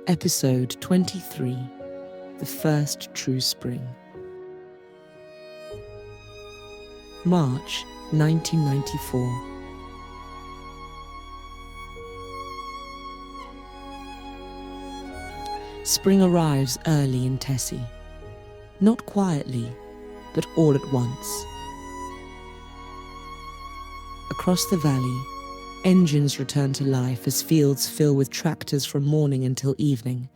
Episode 23, The First True Spring. March 1994. Spring arrives early in Tässi. Not quietly, but all at once. Across the valley, engines return to life as fields fill with tractors from morning until evening.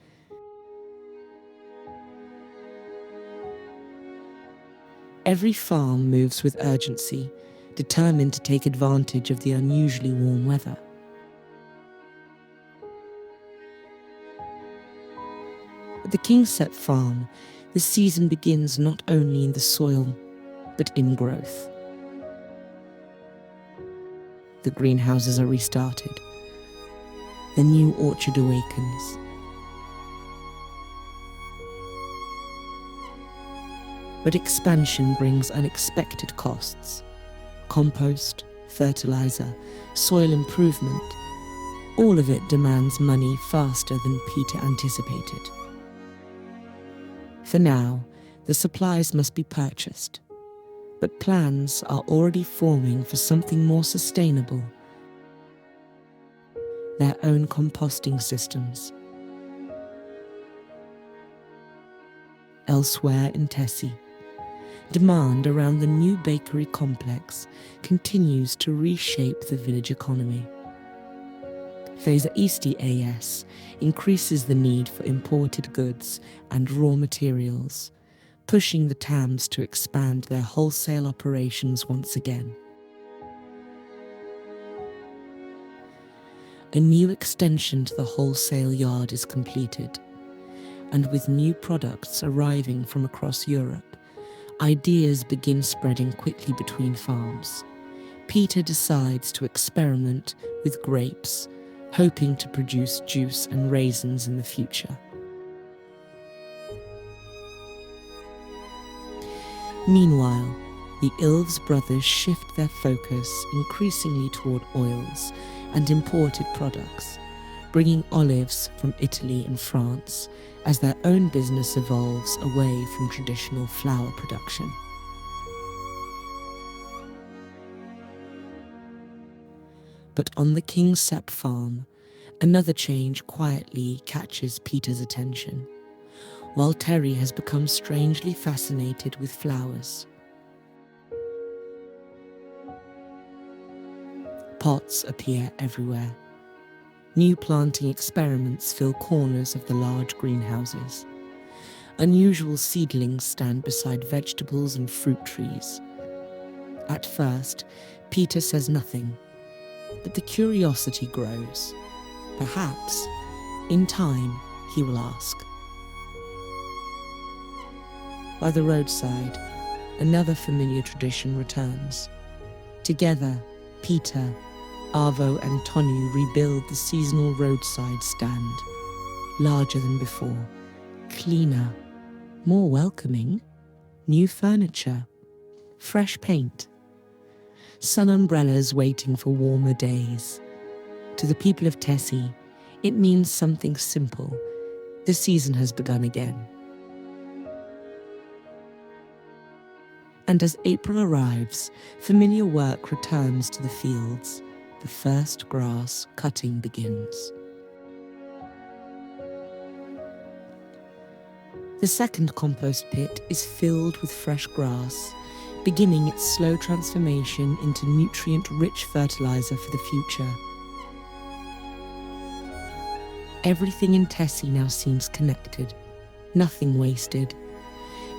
Every farm moves with urgency, determined to take advantage of the unusually warm weather. At the Kingsepp farm, the season begins not only in the soil, but in growth. The greenhouses are restarted. The new orchard awakens. But expansion brings unexpected costs. Compost, fertilizer, soil improvement, all of it demands money faster than Peter anticipated. For now, the supplies must be purchased, but plans are already forming for something more sustainable: their own composting systems. Elsewhere in Tässi, demand around the new bakery complex continues to reshape the village economy. Fazer Eesti AS increases the need for imported goods and raw materials, pushing the TAMs to expand their wholesale operations once again. A new extension to the wholesale yard is completed, and with new products arriving from across Europe, ideas begin spreading quickly between farms. Peter decides to experiment with grapes, hoping to produce juice and raisins in the future. Meanwhile, the Ilves brothers shift their focus increasingly toward oils and imported products, bringing olives from Italy and France as their own business evolves away from traditional flour production. But on the Kingsepp farm, another change quietly catches Peter's attention. Waltteri has become strangely fascinated with flowers. Pots appear everywhere. New planting experiments fill corners of the large greenhouses. Unusual seedlings stand beside vegetables and fruit trees. At first, Peter says nothing, but the curiosity grows. Perhaps, in time, he will ask. By the roadside, another familiar tradition returns. Together, Peter, Arvo and Tonu rebuild the seasonal roadside stand, larger than before, cleaner, more welcoming, new furniture, fresh paint, sun umbrellas waiting for warmer days. To the people of Tässi, it means something simple. The season has begun again. And as April arrives, familiar work returns to the fields. The first grass cutting begins. The second compost pit is filled with fresh grass, beginning its slow transformation into nutrient-rich fertilizer for the future. Everything in Tässi now seems connected, nothing wasted,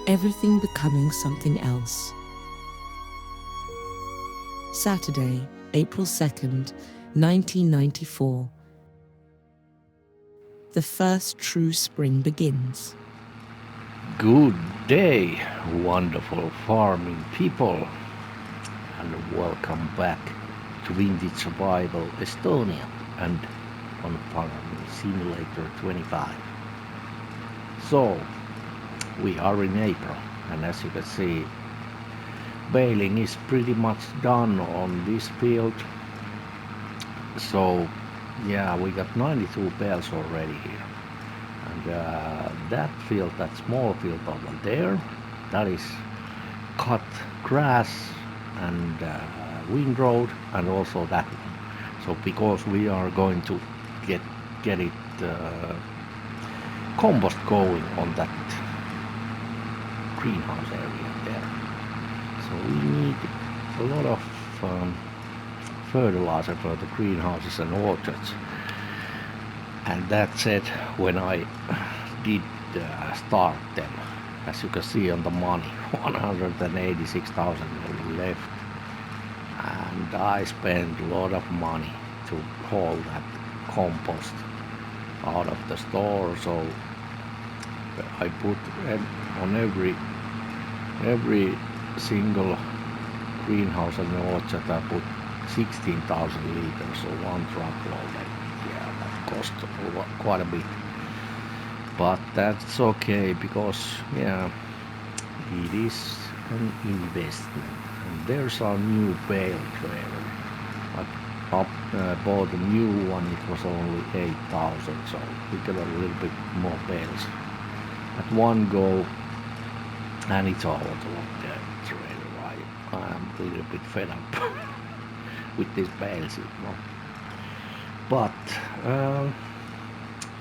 everything becoming something else. Saturday, April 2nd, 1994. The first true spring begins. Good day, wonderful farming people, and welcome back to Vintage Survival Estonia and on Farming Simulator 25. So, we are in April, and as you can see, baling is pretty much done on this field. So yeah, we got 92 bales already here. And that field, that small field over there, that is cut grass and windrowed, and also that one. So because we are going to get it compost going on that greenhouse area there. So we need a lot of fertilizer for the greenhouses and orchards. And that said, when I did start them, as you can see on the money, 186,000 left, and I spent a lot of money to haul that compost out of the store. So I put on every single greenhouse and orchard, I put 16,000 liters, so one truckload. Yeah, that cost quite a bit, but that's okay, because yeah, it is an investment. And there's our new bale trailer. I bought a new one, it was only 8,000, so we got a little bit more bales at one go, and it's a hot trailer. I'm a little bit fed up with these bales, you know. But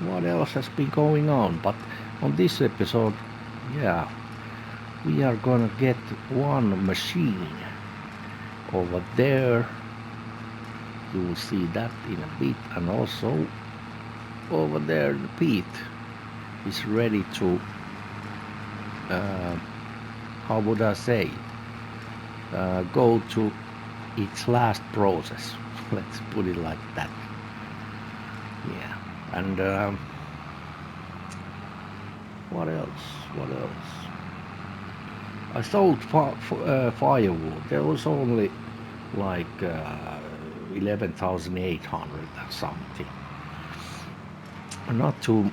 what else has been going on? But on this episode, yeah, we are gonna get one machine over there. You will see that in a bit, and also over there the Pete is ready to how would I say, go to its last process. Let's put it like that. Yeah, and what else? I sold firewood. There was only like 11,800 something. Not too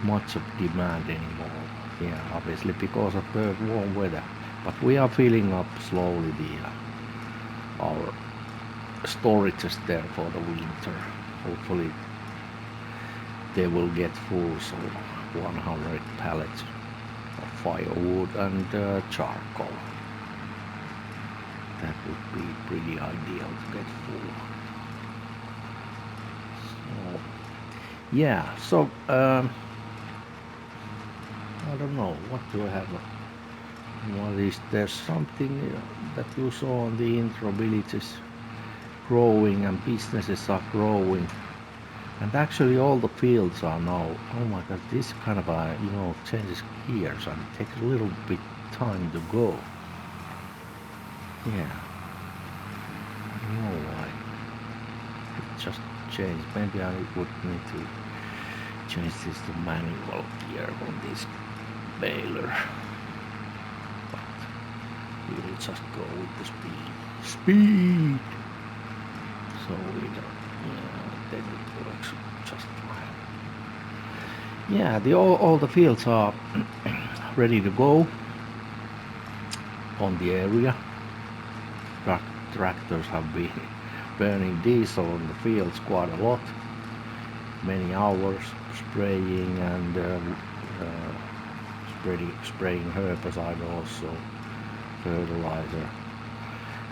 much of demand anymore. Yeah, obviously because of the warm weather. But we are filling up slowly our storages there for the winter. Hopefully they will get full, so 100 pallets of firewood and charcoal. That would be pretty ideal to get full. So, yeah, so I don't know, what do I have? What is there something that you saw on the intro? Villages growing and businesses are growing, and actually all the fields are now. Oh my God, this kind of changes gears, and it takes a little bit time to go. Yeah, I don't know why it just changed. Maybe I would need to change this to manual gear on this baler. We will just go with the speed. So then it works just fine. Yeah, all the fields are ready to go on the area. Tractors have been burning diesel on the fields quite a lot. Many hours spraying and spraying herbicide, also fertilizer,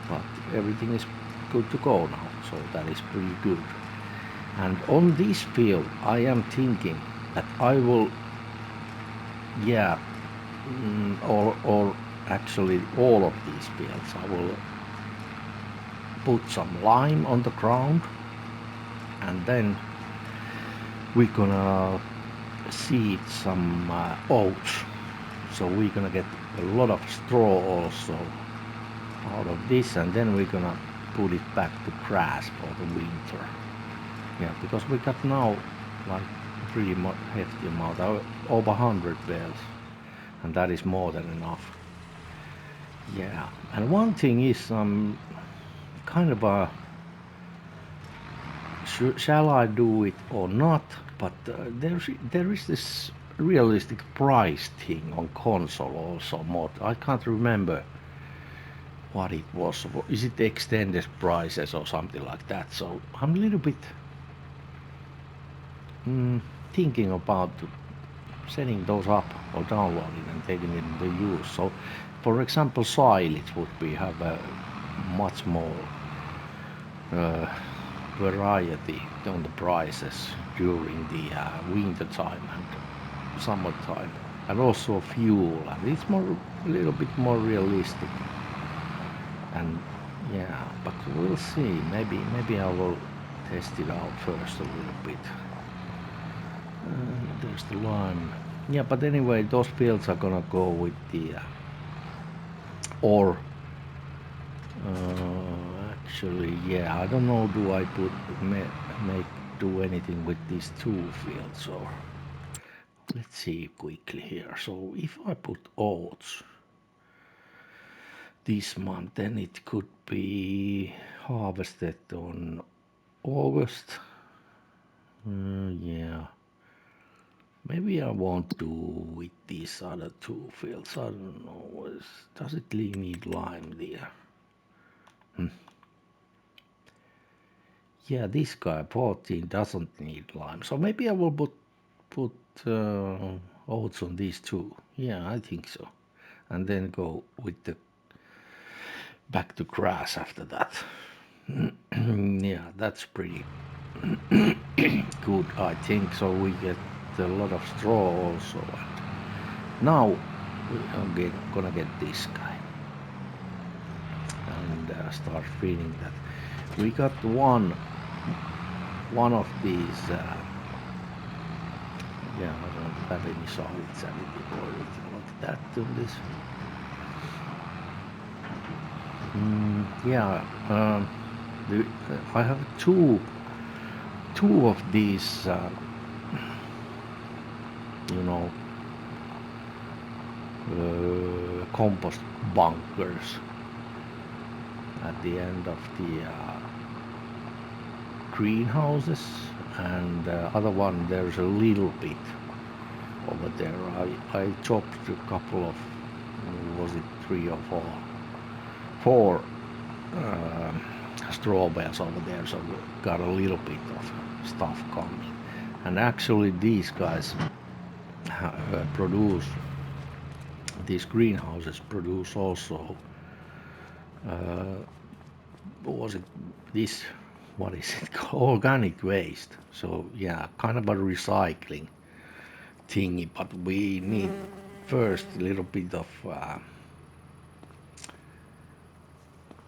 but everything is good to go now, so that is pretty good. And on this field I am thinking that I will, or actually all of these fields, I will put some lime on the ground, and then we're gonna seed some oats. So we're gonna get a lot of straw also out of this, and then we're gonna put it back to grass for the winter. Yeah, because we got now like pretty much hefty amount, over 100 bales, and that is more than enough. Yeah, and one thing is kind of a shall I do it or not, but there is this realistic price thing on console also mod. I can't remember what it was. Is it extended prices or something like that? So I'm a little bit thinking about setting those up or downloading and taking it into use. So, for example, silage would be have a much more variety on the prices during the winter time and summertime, and also fuel, and it's a little bit more realistic. And yeah, but we'll see. Maybe I will test it out first a little bit. There's the line. Yeah, but anyway, those fields are gonna go with the or actually, yeah, I don't know. Do I do anything with these two fields, or let's see quickly here. So if I put oats this month, then it could be harvested on August. Yeah. Maybe I won't do with these other two fields. I don't know. Does it need lime there? Yeah, this guy 14 doesn't need lime. So maybe I will put oats on these two. Yeah, I think so. And then go with the back to grass after that. Yeah, that's pretty good, I think. So we get a lot of straw also. And now we are gonna get this guy and start feeding that. We got one of these. Yeah, I don't have any solids additive or anything like that on this. Yeah, I have two of these, compost bunkers at the end of the greenhouses, and other one there's a little bit over there. I chopped a couple of, was it 3 or 4 straw bales over there, so we got a little bit of stuff coming. And actually these guys produce, these greenhouses produce also what is it called, organic waste. So yeah, kind of a recycling thingy, but we need first a little bit of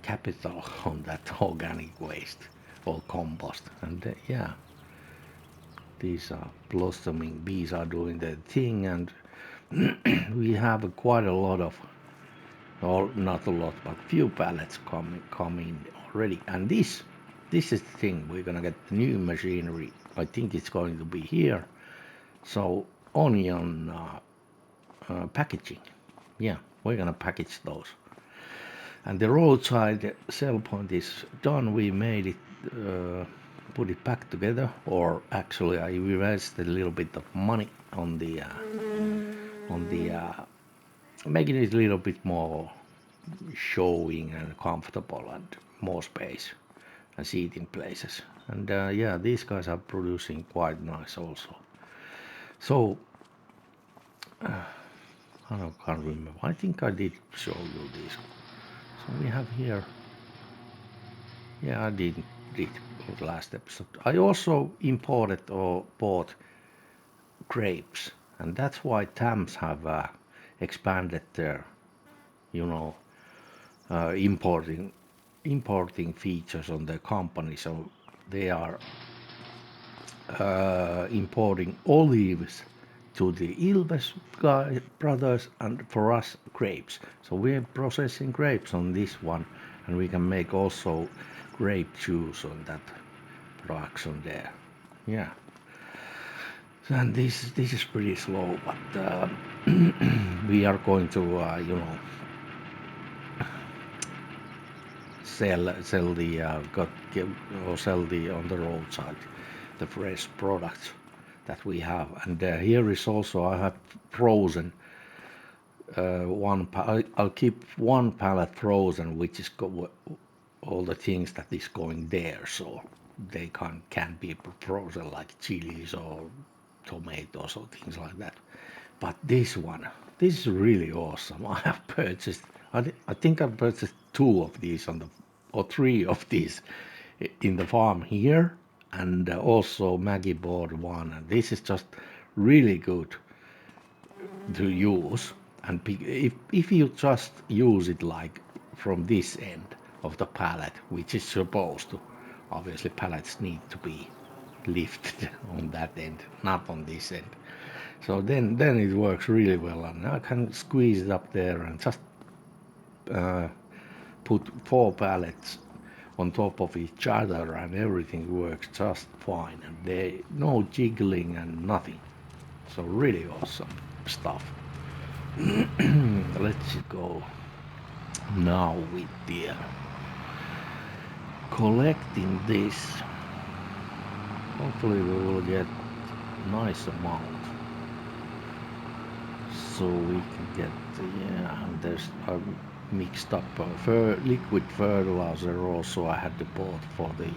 capital on that organic waste or compost. And yeah, these are blossoming bees are doing their thing, and we have quite a lot of, or not a lot, but few pallets coming already. And this is the thing, we're gonna get the new machinery. I think it's going to be here. So onion packaging, yeah, we're gonna package those. And the roadside sell point is done. We made it, put it back together, or actually I invested a little bit of money on the making it a little bit more showing and comfortable and more space and seating places. And yeah, these guys are producing quite nice also. So I can't remember. I think I did show you this. So we have here. Yeah, I did last episode. I also imported or bought grapes, and that's why Tams have expanded their, importing features on their company. So they are importing olives to the Ilves brothers, and for us grapes. So we're processing grapes on this one, and we can make also grape juice on that production there. Yeah. And this is pretty slow, but we are going to sell the on the roadside the fresh products that we have. And here is also, I have frozen I'll keep one pallet frozen, which is all the things that is going there, so they can't be frozen like chilies or tomatoes or things like that. But this one, this is really awesome. I have purchased, I think I've purchased 2 of these or 3 of these in the farm here, and also Maggie bought one. And this is just really good to use. And if you just use it like from this end of the pallet, which is supposed to, obviously pallets need to be lifted on that end, not on this end. So then it works really well, and I can squeeze it up there and just put 4 pallets on top of each other, and everything works just fine, and no jiggling and nothing. So really awesome stuff. Let's go now with the collecting this. Hopefully we will get nice amount, so we can get and there's mixed up liquid fertilizer also I had to bought for the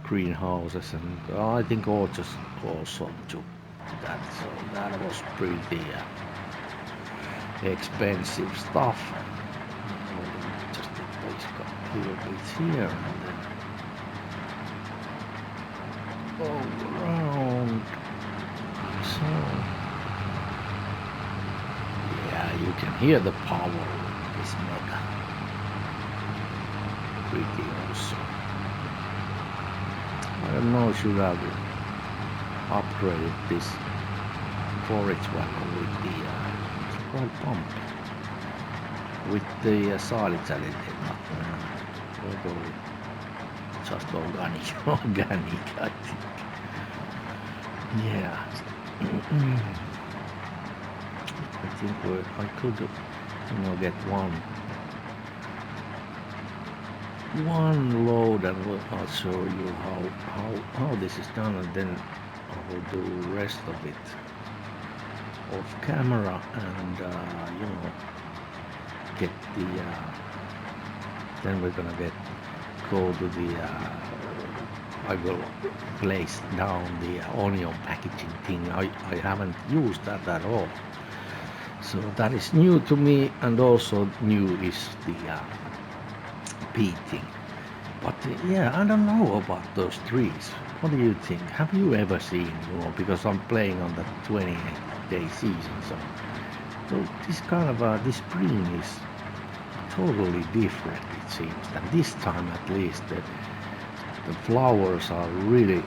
greenhouses, and I think orchards also took that, so that was pretty expensive stuff. Just a little bit here and then go around. So yeah, you can hear the power of this mega. Pretty awesome. I don't know, should I have upgraded this forage wagon with the quite pumpy with the silage added, we'll go with just organic I think. Yeah. I think I could get one load, and I'll show you how this is done, and then I will do the rest of it off camera, and get the then we're gonna go to the I will place down the onion packaging thing. I haven't used that at all, so that is new to me, and also new is the peating. But yeah, I don't know about those trees. What do you think? Have you ever seen, because I'm playing on the 28-day season, so this kind of this spring is totally different, it seems. And this time at least the flowers are really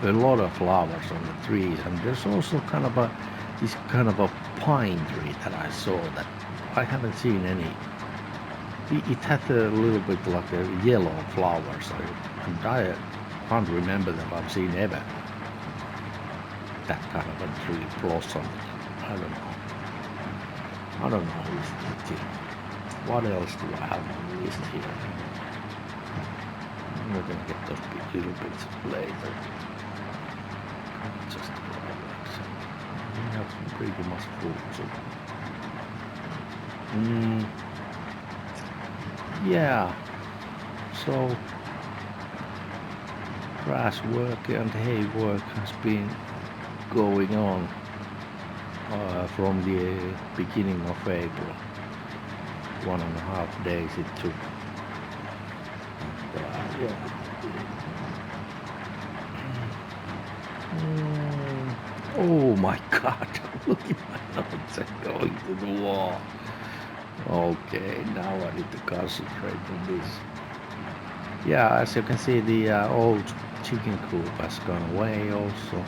a lot of flowers on the trees, and there's also this kind of a pine tree that I saw that I haven't seen any. It had a little bit like a yellow flowers, and I can't remember that I've seen ever that kind of a tree blossom. I don't know. What else do I have on the list here? We're gonna get those little bits later. Just we have pretty much full. So. Yeah. So grass work and hay work has been going on from the beginning of April. 1.5 days it took. Oh my God, look at my notes are going to the wall. Okay, now I need to concentrate on this. Yeah, as you can see, the old chicken coop has gone away also.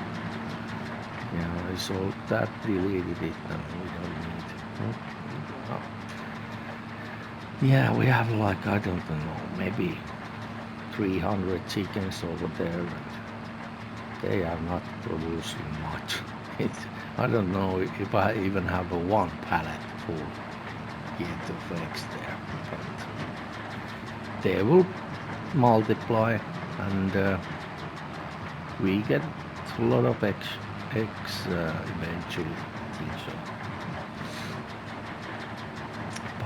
Yeah, I saw that, deleted it, and we don't need it. Oh. Yeah, we have like, I don't know, maybe 300 chickens over there, and they are not producing much. I don't know if I even have a 1 pallet full yet of eggs there, but they will multiply, and we get a lot of eggs eventually, I think so.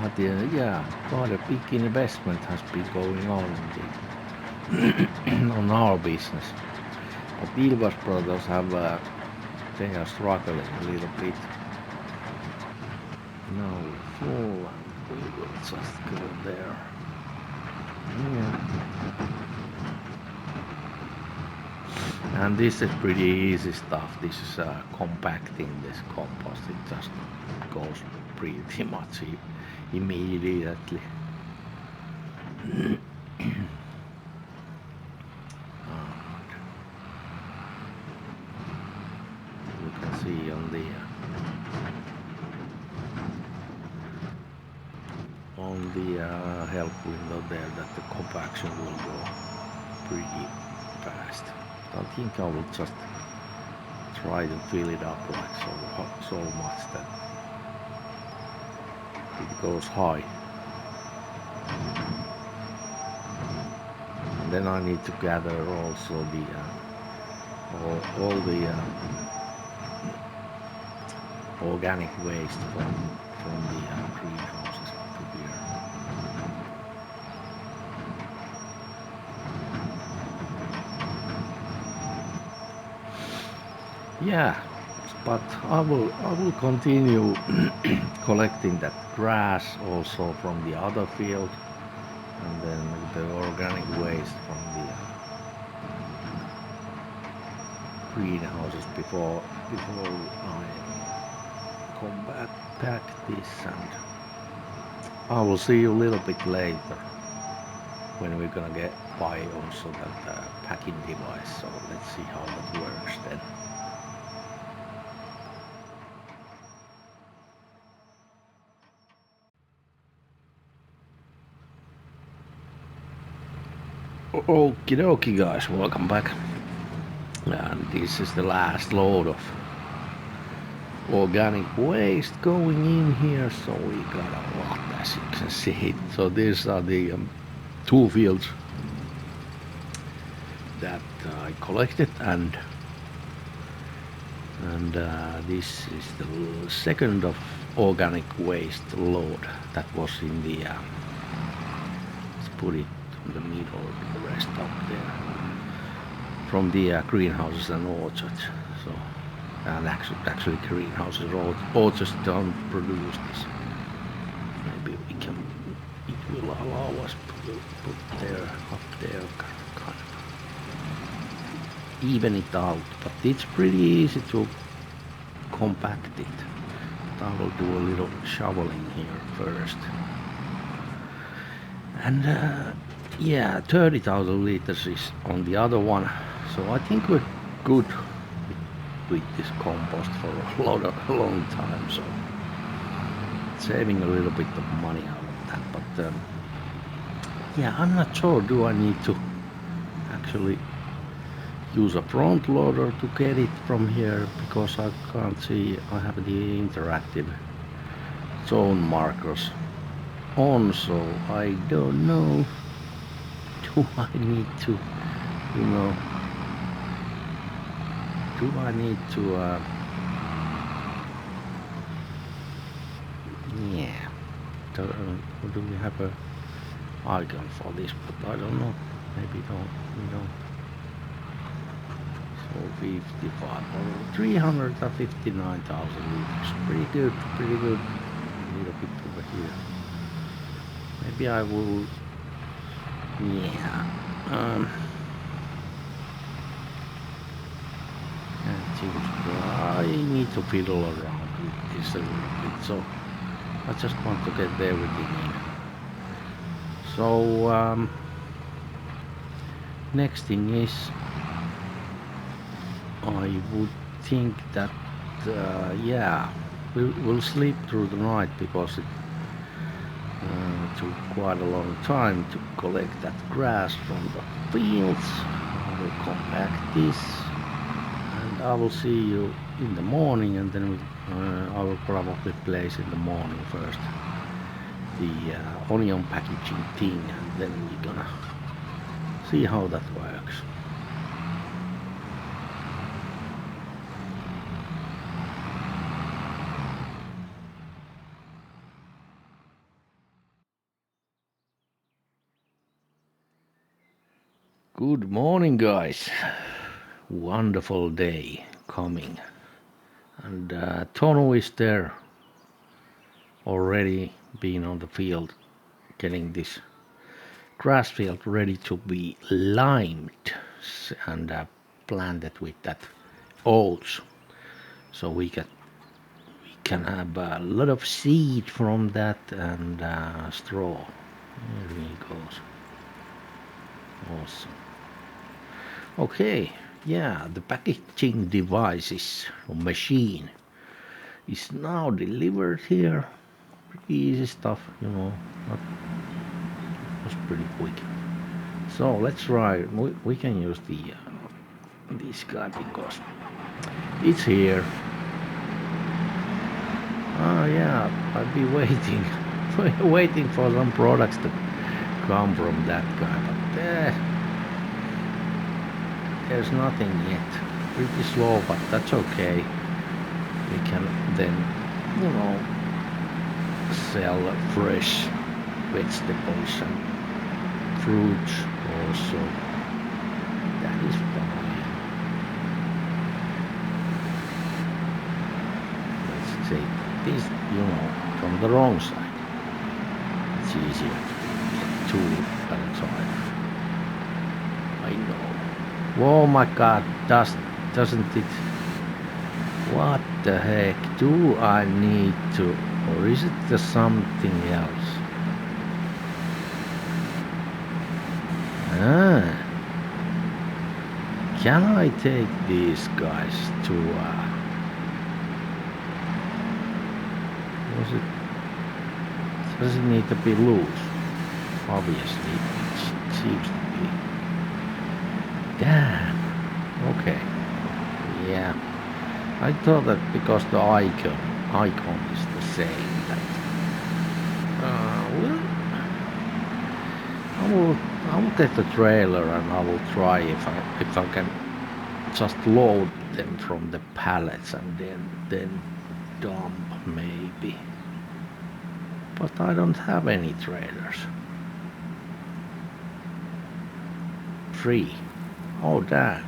But yeah, quite a big investment has been going on in the on our business. But Ilves brothers have, they are struggling a little bit. Now we're full and we will just go there. Yeah. And this is pretty easy stuff. This is compacting this compost. It just goes pretty much immediately. You can see on the help window there that the compaction will go pretty fast. I think I will just try to fill it up like so much that it goes high. And then I need to gather also the all the organic waste from the greenhouses to here. Yeah, but I will continue collecting that grass also from the other field, and then the organic waste from the greenhouses before I compact this, and I will see you a little bit later when we're gonna buy also that packing device. So let's see how that works then. Okie dokie guys, welcome back. And this is the last load of organic waste going in here, so we got a lot as you can see. So these are the two fields that I collected, and this is the second of organic waste load that was in the let's put it in the middle, the rest up there from the greenhouses and orchards. So and actually greenhouses or orchards don't produce this. Maybe we can, it will allow us to put there up there, kind of even it out, but it's pretty easy to compact it. But I will do a little shoveling here first. And yeah, 30,000 liters is on the other one, so I think we're good with this compost for a long time, so saving a little bit of money out of that. But yeah, I'm not sure, do I need to actually use a front loader to get it from here, because I can't see, I have the interactive zone markers on, so I don't know, do I need to, you know, do I need to yeah, do we have a icon for this? But I don't know, maybe we don't. So 55 or 359,000 liters, pretty good, a little bit over here. Maybe I will, yeah, I need to fiddle around with this a little bit, so I just want to get everything in. So next thing is, I would think that yeah, we'll sleep through the night, because it took quite a long time to collect that grass from the fields. I will compact this, and I will see you in the morning, and then I will probably place in the morning first the onion packaging thing, and then we're gonna see how that works. Good morning, guys. Wonderful day coming. And Tonu is there already been on the field getting this grass field ready to be limed and planted with that oats. So we can have a lot of seed from that and straw. There he goes. Awesome. Okay, yeah, the packaging devices or machine is now delivered here. Pretty easy stuff, That was pretty quick. So let's try. We can use this guy because it's here. Ah, yeah, I've been waiting for some products to come from that guy, but there's nothing yet. Pretty slow, but that's okay. We can then, sell fresh vegetables and fruits also. That is fine. Let's take this, from the wrong side. It's easier to get two at a time. I know. Oh my god, doesn't it? What the heck do I need to, or is it something else? Can I take these guys to, does it need to be loose? Obviously, it seems to be. Damn. Okay. Yeah. I thought that because the icon is the same. That. Well, I will get the trailer and I will try if I can just load them from the pallets and then dump maybe. But I don't have any trailers. Free. Oh damn.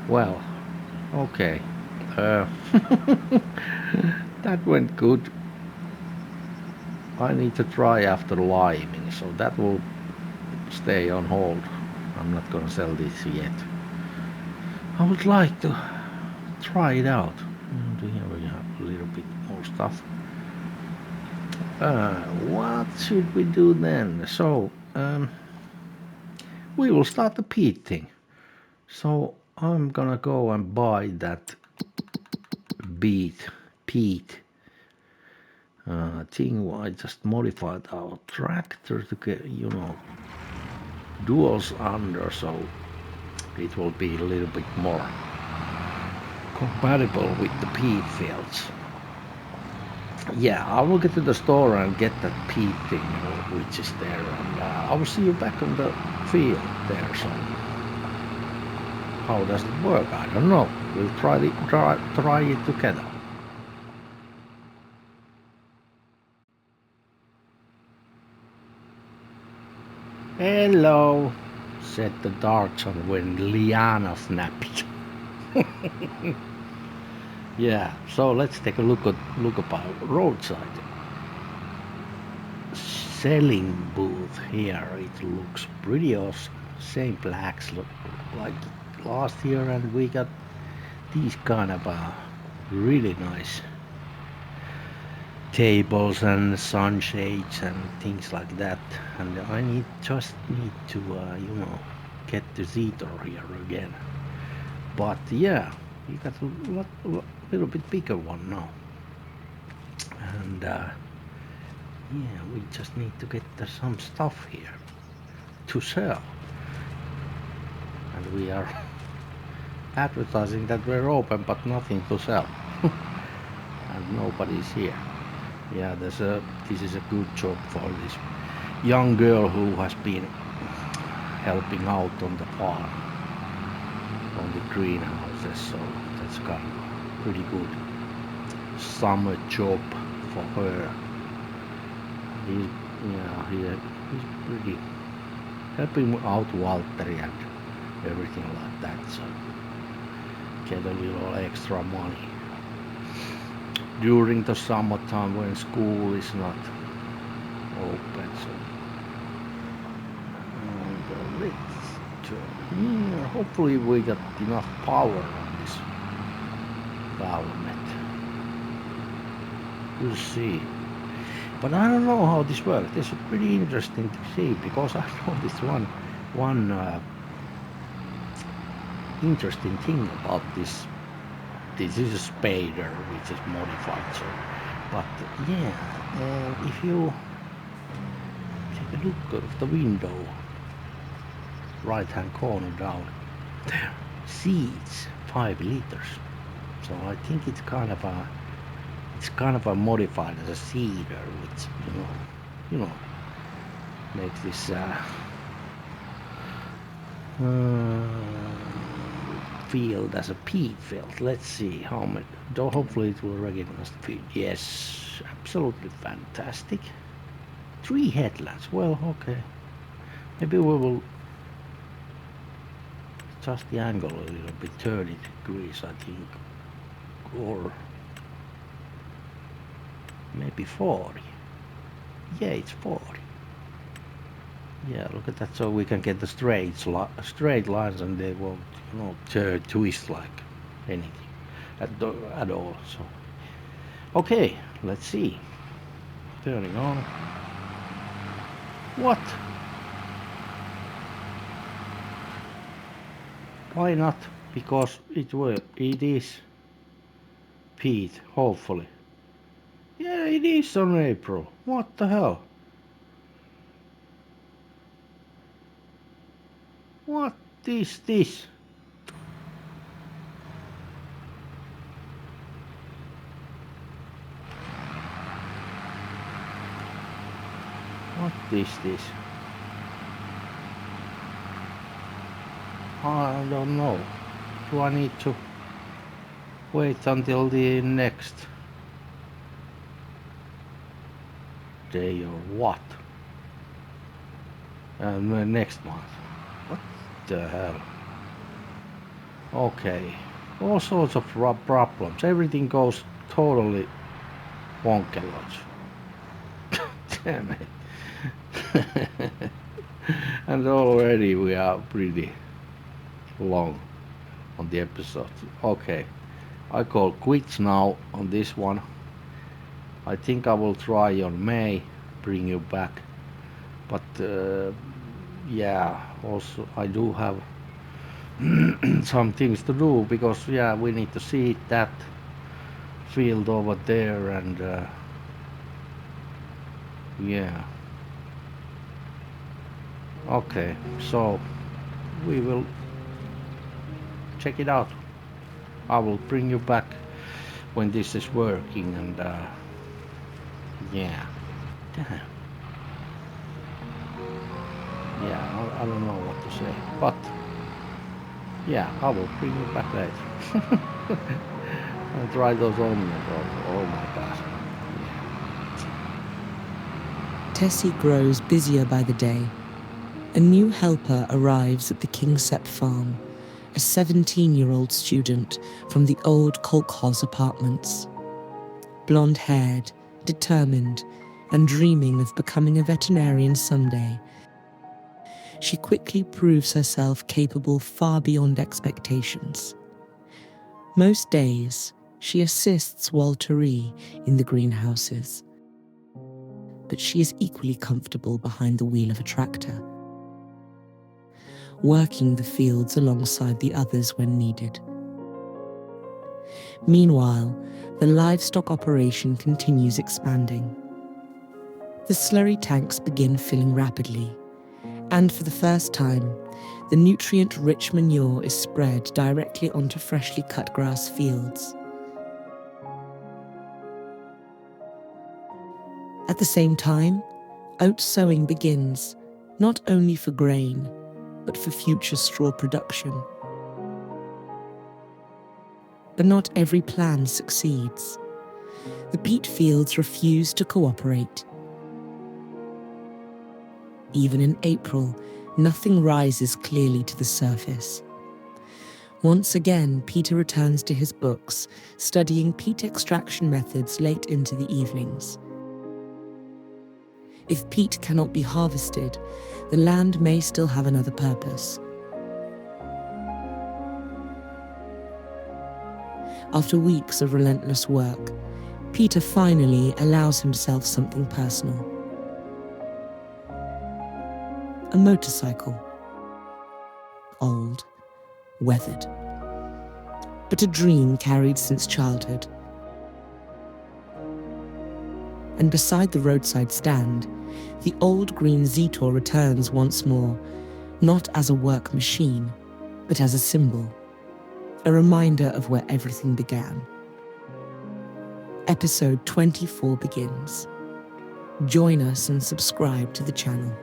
Well, okay. That went good. I need to try after liming, so that will stay on hold. I'm not gonna sell this yet. I would like to try it out. Here we have a little bit more stuff. What should we do then? So, we will start the peat thing. So I'm gonna go and buy that peat thing. I just modified our tractor to get, duals under, so it will be a little bit more compatible with the peat fields. Yeah, I will get to the store and get that peat thing, which is there, and I will see you back on the field there. So how does it work? I don't know. We'll try it together. Hello, said the Dachshund when Liana snapped. Yeah, so let's take a look about roadside selling booth here. It looks pretty awesome. Same blacks look like last year, and we got these kind of really nice tables and sunshades and things like that. And I just need to get the Zetor here again. But yeah, you got a little bit bigger one now. And yeah, we just need to get some stuff here to sell. And we are advertising that we're open, but nothing to sell. And nobody's here. Yeah, this is a good job for this young girl who has been helping out on the farm, on the greenhouses, so that's kind of pretty good summer job for her. He's pretty helping out Waltteri and everything like that, so get a little extra money during the summertime when school is not open. So and let's turn here. Hopefully we got enough power on this government. We'll see. But I don't know how this works. This is pretty interesting to see, because I noticed one interesting thing about this. This is a spader which is modified. So, but yeah, if you take a look of the window, right hand corner down there, seats 5 liters. So I think it's kind of a modified as a cedar, which you know makes this field as a peat field. Let's see how much. Hopefully it will recognize the field. Yes, absolutely fantastic. 3 headlands. Well, okay. Maybe we will adjust the angle a little bit, 30 degrees, I think, or maybe 40. Yeah, it's 40. Yeah, look at that. So we can get the straight lines, and they won't, twist like anything at all. So, okay, let's see. Turning on. What? Why not? Because it is peat, hopefully. Yeah, it is on April. What the hell? What is this? What is this? I don't know. Do I need to wait until the next day or what? And next month. What the hell? Okay. All sorts of problems. Everything goes totally wonky. Damn it. And already we are pretty long on the episode. Okay. I call quits now on this one. I think I will try on May, bring you back. But yeah, also I do have some things to do, because yeah, we need to see that field over there, and yeah. Okay, so we will check it out. I will bring you back when this is working, and yeah. Damn. Yeah, I don't know what to say, but yeah, I will bring you back later. And try those onions. Oh my gosh. Tässi grows busier by the day. A new helper arrives at the Kingsepp farm, a 17-year-old student from the old kolkhoz apartments. Blonde-haired, determined, and dreaming of becoming a veterinarian someday, she quickly proves herself capable far beyond expectations. Most days, she assists Waltteri in the greenhouses, but she is equally comfortable behind the wheel of a tractor, working the fields alongside the others when needed. Meanwhile, the livestock operation continues expanding. The slurry tanks begin filling rapidly, and for the first time, the nutrient-rich manure is spread directly onto freshly cut grass fields. At the same time, oat sowing begins, not only for grain, but for future straw production. But not every plan succeeds. The peat fields refuse to cooperate. Even in April, Nothing rises clearly to the surface. Once again, Peter returns to his books, studying peat extraction methods late into the evenings. If peat cannot be harvested, the land may still have another purpose. After weeks of relentless work, Peter finally allows himself something personal. A motorcycle. Old, weathered, but a dream carried since childhood. And beside the roadside stand, the old green Zetor returns once more, not as a work machine, but as a symbol, a reminder of where everything began. Episode 24 begins. Join us and subscribe to the channel.